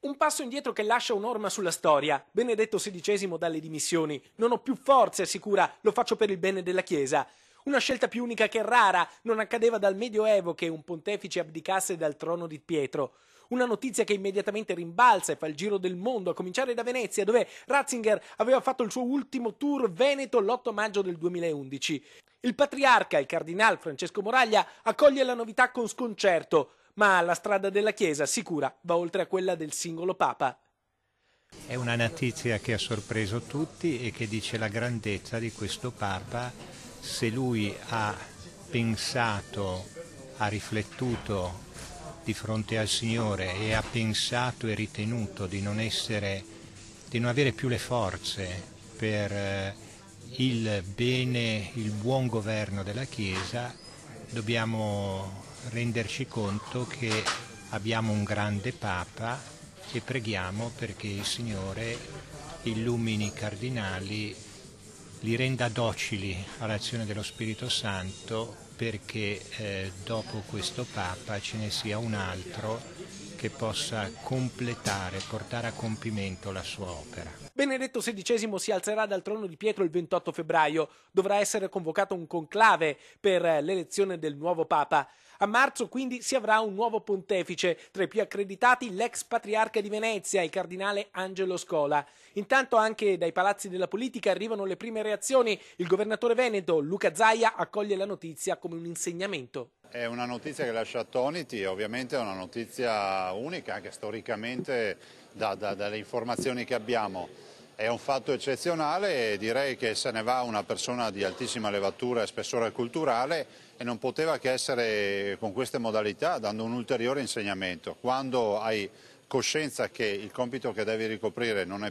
Un passo indietro che lascia un'orma sulla storia. Benedetto XVI dalle dimissioni. Non ho più forze, assicura, lo faccio per il bene della Chiesa. Una scelta più unica che rara, non accadeva dal Medioevo che un pontefice abdicasse dal trono di Pietro. Una notizia che immediatamente rimbalza e fa il giro del mondo, a cominciare da Venezia, dove Ratzinger aveva fatto il suo ultimo tour veneto l'8 maggio del 2011. Il patriarca, il cardinal Francesco Moraglia, accoglie la novità con sconcerto, ma la strada della Chiesa, sicura, va oltre a quella del singolo Papa. È una notizia che ha sorpreso tutti e che dice la grandezza di questo Papa. Se lui ha pensato, ha riflettuto di fronte al Signore e ha pensato e ritenuto di non avere più le forze per il bene, il buon governo della Chiesa, dobbiamo renderci conto che abbiamo un grande Papa e preghiamo perché il Signore illumini i cardinali, li renda docili all'azione dello Spirito Santo, perché dopo questo Papa ce ne sia un altro che possa completare, portare a compimento la sua opera. Benedetto XVI si alzerà dal trono di Pietro il 28 febbraio. Dovrà essere convocato un conclave per l'elezione del nuovo Papa. A marzo quindi si avrà un nuovo pontefice, tra i più accreditati l'ex patriarca di Venezia, il cardinale Angelo Scola. Intanto anche dai palazzi della politica arrivano le prime reazioni. Il governatore veneto Luca Zaia accoglie la notizia come un insegnamento. È una notizia che lascia attoniti, ovviamente è una notizia unica anche storicamente dalle informazioni che abbiamo. È un fatto eccezionale e direi che se ne va una persona di altissima levatura e spessore culturale e non poteva che essere con queste modalità, dando un ulteriore insegnamento. Quando hai coscienza che il compito che devi ricoprire non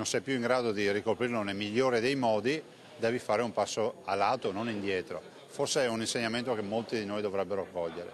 sei più in grado di ricoprirlo nel migliore dei modi, devi fare un passo a lato, non indietro. Forse è un insegnamento che molti di noi dovrebbero cogliere.